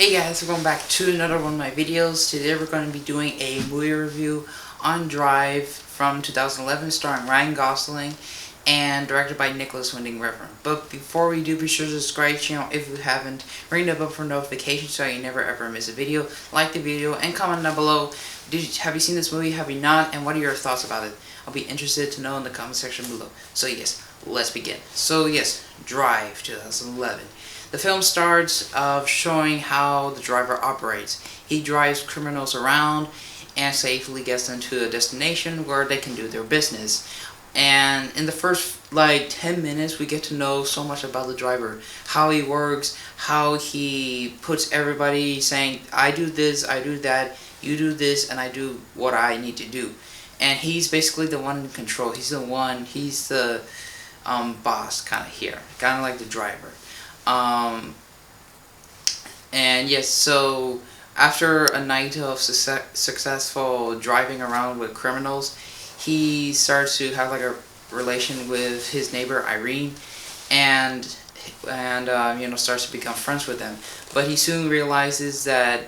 Hey guys, welcome back to another one of my videos. Today we're going to be doing a movie review on Drive from 2011 starring Ryan Gosling and directed by Nicholas Winding Refn. But before we do, be sure to subscribe to the channel if you haven't. Ring the bell for notifications so you never ever miss a video. Like the video and comment down below. Have you seen this movie? Have you not? And what are your thoughts about it? I'll be interested to know in the comment section below. So yes, let's begin. So yes, Drive 2011. The film starts showing how the driver operates. He drives criminals around and safely gets them to a destination where they can do their business. And in the first 10 minutes we get to know so much about the driver, how he works, how he puts everybody saying, I do this, I do that, you do this, and I do what I need to do. And he's basically the one in control. He's the boss kind of here, kind of like the driver. And yes, so after a night of successful driving around with criminals, he starts to have like a relation with his neighbor Irene, and starts to become friends with them. But he soon realizes that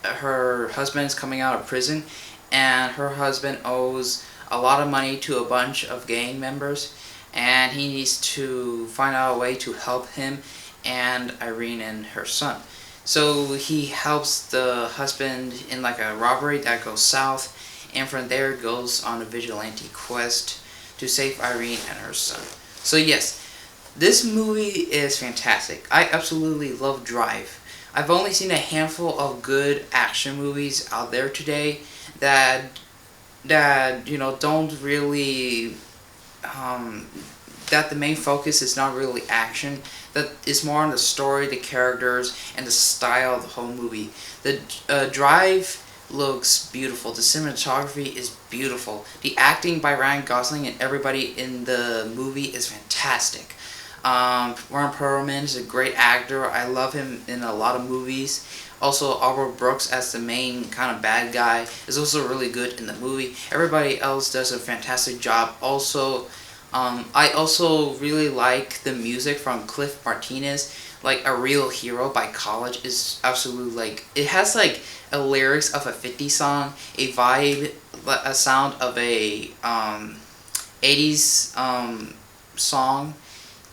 her husband is coming out of prison, and her husband owes a lot of money to a bunch of gang members, and he needs to find out a way to help him and Irene and her son. So he helps the husband in like a robbery that goes south, and from there goes on a vigilante quest to save Irene and her son. So yes, this movie is fantastic. I absolutely love Drive. I've only seen a handful of good action movies out there today that don't really that the main focus is not really action, that is more on the story, the characters, and the style of the whole movie. The Drive looks beautiful. The cinematography is beautiful. The acting by Ryan Gosling and everybody in the movie is fantastic. Ron Perlman is a great actor. I love him in a lot of movies. Also, Albert Brooks as the main kind of bad guy is also really good in the movie. Everybody else does a fantastic job. Also, I also really like the music from Cliff Martinez. Like A Real Hero by College is absolutely it has like a lyrics of a 50s song, a vibe, a sound of a 80s song,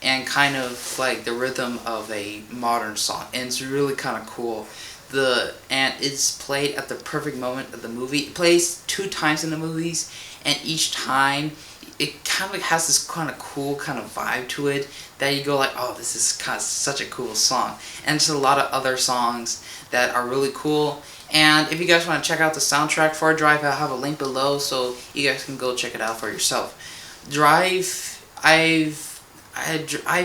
and kind of like the rhythm of a modern song, and it's really kind of cool. And it's played at the perfect moment of the movie. It plays 2 times in the movies, and each time it kind of has this kind of cool kind of vibe to it that you go like, oh, this is kind of such a cool song. And there's a lot of other songs that are really cool. And if you guys want to check out the soundtrack for Drive, I'll have a link below so you guys can go check it out for yourself. Drive, I've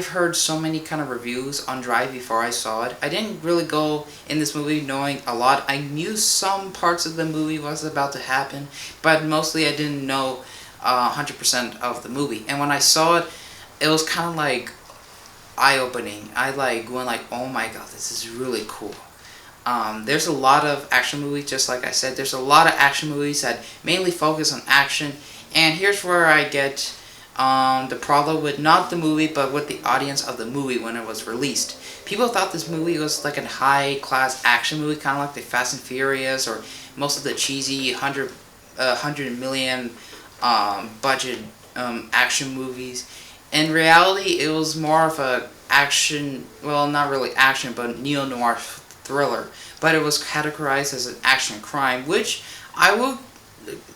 heard so many kind of reviews on Drive before I saw it. I didn't really go in this movie knowing a lot. I knew some parts of the movie was about to happen, but mostly I didn't know 100% of the movie. And when I saw it, it was kind of like eye-opening. I went like, oh my god, this is really cool. There's a lot of action movies, just like I said. There's a lot of action movies that mainly focus on action, and here's where I get the problem with not the movie, but with the audience of the movie when it was released. People thought this movie was like a high-class action movie, kind of like the Fast and Furious, or most of the cheesy 100 million budget action movies. In reality, it was more of a action, well, not really action, but neo-noir thriller. But it was categorized as an action crime, which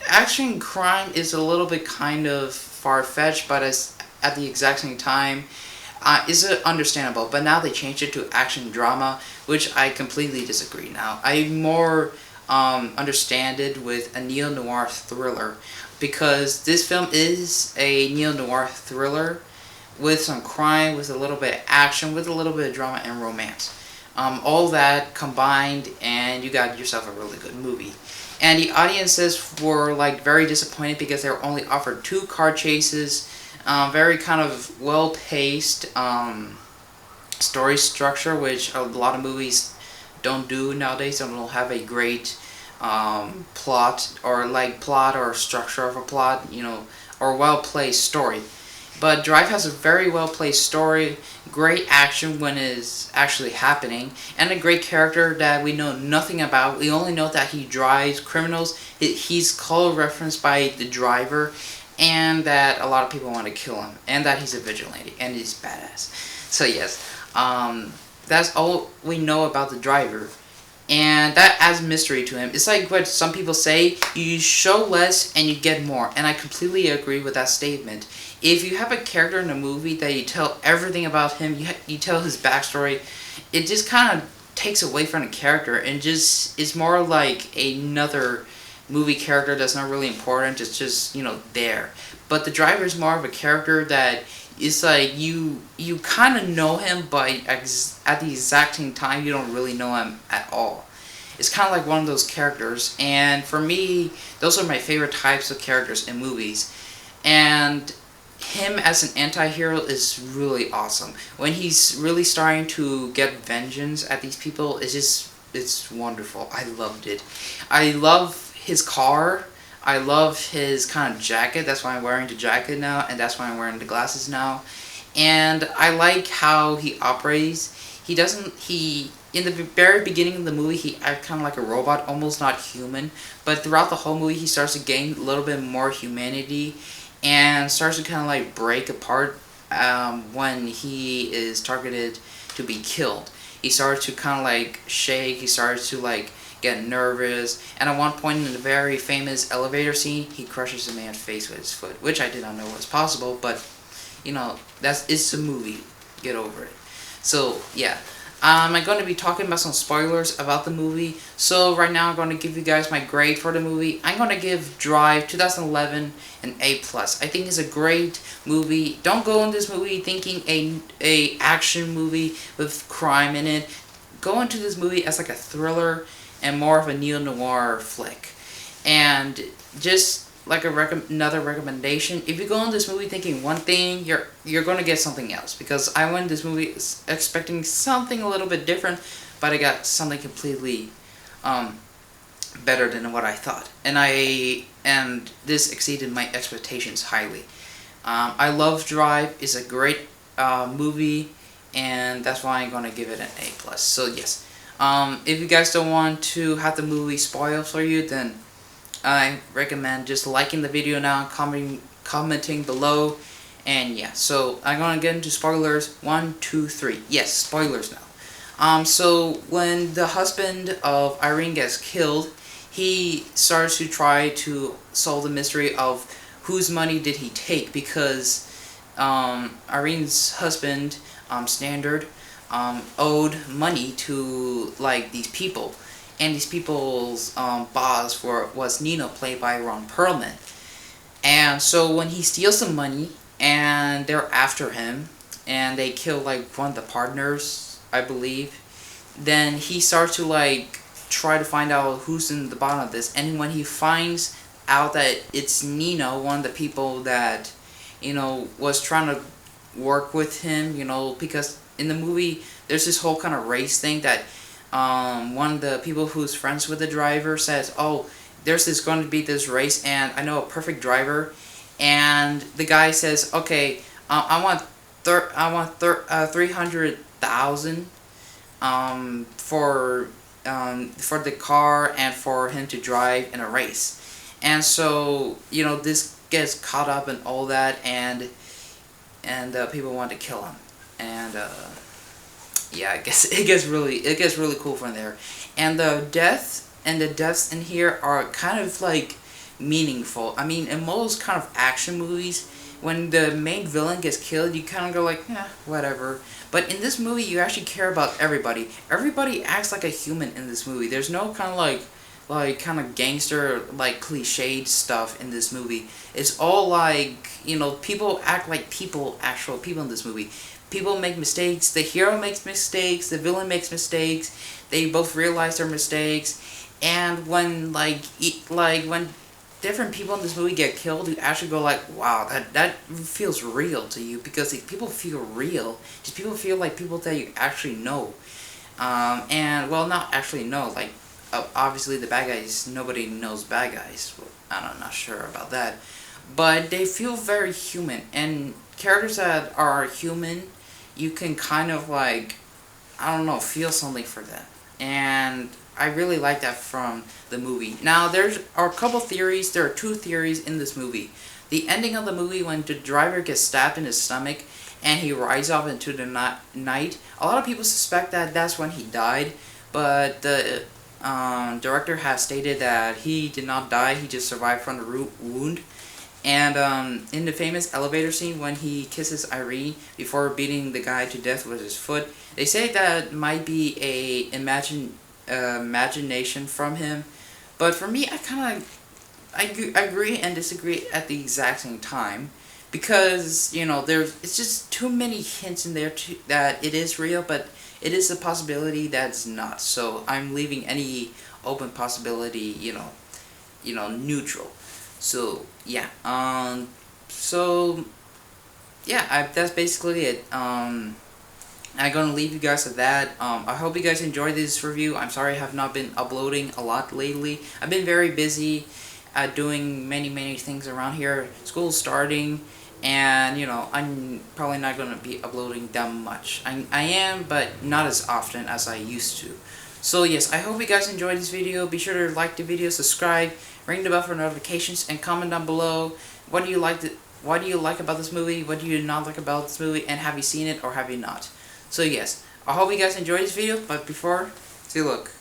action crime is a little bit kind of far-fetched, but at the exact same time is understandable. But now they changed it to action drama, which I completely disagree. Now I more understand it with a neo-noir thriller, because this film is a neo-noir thriller with some crime, with a little bit of action, with a little bit of drama and romance. All that combined, and you got yourself a really good movie. And the audiences were very disappointed because they were only offered 2 car chases, very kind of well-paced story structure, which a lot of movies don't do nowadays. They don't have a great plot or structure of a plot, or well-placed story. But Drive has a very well placed story, great action when it's actually happening, and a great character that we know nothing about. We only know that he drives criminals. He's called referenced by the driver, and that a lot of people want to kill him, and that he's a vigilante, and he's badass. So yes, that's all we know about the driver. And that adds mystery to him. It's like what some people say, you show less and you get more. And I completely agree with that statement. If you have a character in a movie that you tell everything about him, you tell his backstory, it just kind of takes away from the character and just is more like another movie character that's not really important. It's just, there. But the driver is more of a character that it's like you kind of know him, but at the exact same time you don't really know him at all. It's kind of like one of those characters, and for me, those are my favorite types of characters in movies. And him as an anti-hero is really awesome. When he's really starting to get vengeance at these people, it's wonderful. I loved it. I love his car. I love his kind of jacket. That's why I'm wearing the jacket now, and that's why I'm wearing the glasses now. And I like how he operates. In the very beginning of the movie, he acts kind of like a robot, almost not human. But throughout the whole movie, he starts to gain a little bit more humanity and starts to kind of like break apart when he is targeted to be killed. He starts to kind of like shake. He starts to like get nervous, and at one point in the very famous elevator scene, he crushes a man's face with his foot, which I did not know was possible, but it's a movie. Get over it. So yeah, I'm going to be talking about some spoilers about the movie. So right now I'm going to give you guys my grade for the movie. I'm going to give Drive 2011 an A+. I think it's a great movie. Don't go in this movie thinking a action movie with crime in it. Go into this movie as like a thriller and more of a neo-noir flick. And just like another recommendation, if you go in this movie thinking one thing, you're going to get something else. Because I went in this movie expecting something a little bit different, but I got something completely better than what I thought. And this exceeded my expectations highly. I love Drive. It's a great movie, and that's why I'm going to give it an A+. So yes. If you guys don't want to have the movie spoiled for you, then I recommend just liking the video now, commenting below, and yeah. So I'm gonna get into spoilers. 1, 2, 3. Yes, spoilers now. So when the husband of Irene gets killed, he starts to try to solve the mystery of whose money did he take, because Irene's husband, Standard, owed money to like these people, and these people's boss was Nino, played by Ron Perlman. And so when he steals the money and they're after him and they kill like one of the partners, I believe, then he starts to like try to find out who's in the bottom of this. And when he finds out that it's Nino, one of the people that was trying to work with him, because in the movie there's this whole kind of race thing that one of the people who's friends with the driver says, oh, there's going to be this race, and I know a perfect driver. And the guy says, okay, I want 300,000 for the car and for him to drive in a race. And so this gets caught up in all that, and people want to kill him. And yeah, I guess it gets really cool from there. And the deaths in here are kind of like meaningful. I mean, in most kind of action movies, when the main villain gets killed, you kind of go like, whatever. But in this movie, you actually care about everybody. Everybody acts like a human in this movie. There's no kind of like kind of gangster, like cliched stuff in this movie. It's all like, people act like actual people in this movie. People make mistakes. The hero makes mistakes. The villain makes mistakes. They both realize their mistakes. And when when different people in this movie get killed, you actually go like, wow, that feels real to you, because people feel real. Just people feel like people that you actually know. And well, not actually know. Like obviously the bad guys, nobody knows bad guys. I'm not sure about that. But they feel very human, and characters that are human, you can kind of like, I don't know, feel something for them. And I really like that from the movie. Now, there are a couple theories. There are two theories in this movie. The ending of the movie, when the driver gets stabbed in his stomach and he rides off into the night, a lot of people suspect that that's when he died. But the director has stated that he did not die, he just survived from the wound. And in the famous elevator scene when he kisses Irene before beating the guy to death with his foot, they say that might be a imagination from him. But for me, I kind of I agree and disagree at the exact same time, because it's just too many hints in there that it is real, but it is a possibility that it's not. So I'm leaving any open possibility, neutral. So yeah, that's basically it. I'm gonna leave you guys at that. I hope you guys enjoyed this review. I'm sorry I have not been uploading a lot lately. I've been very busy doing many things around here. School's starting, and I'm probably not gonna be uploading that much. I am, but not as often as I used to. So yes, I hope you guys enjoyed this video. Be sure to like the video, subscribe, ring the bell for notifications, and comment down below what do you like about this movie, what do you not like about this movie, and have you seen it or have you not. So yes, I hope you guys enjoyed this video, but before, see, look.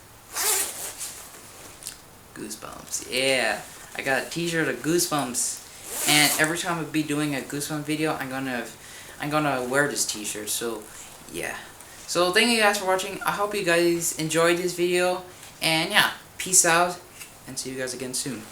Goosebumps, yeah. I got a t-shirt of Goosebumps, and every time I be doing a Goosebumps video, I'm gonna wear this t-shirt, so yeah. So thank you guys for watching. I hope you guys enjoyed this video, and yeah, peace out, and see you guys again soon.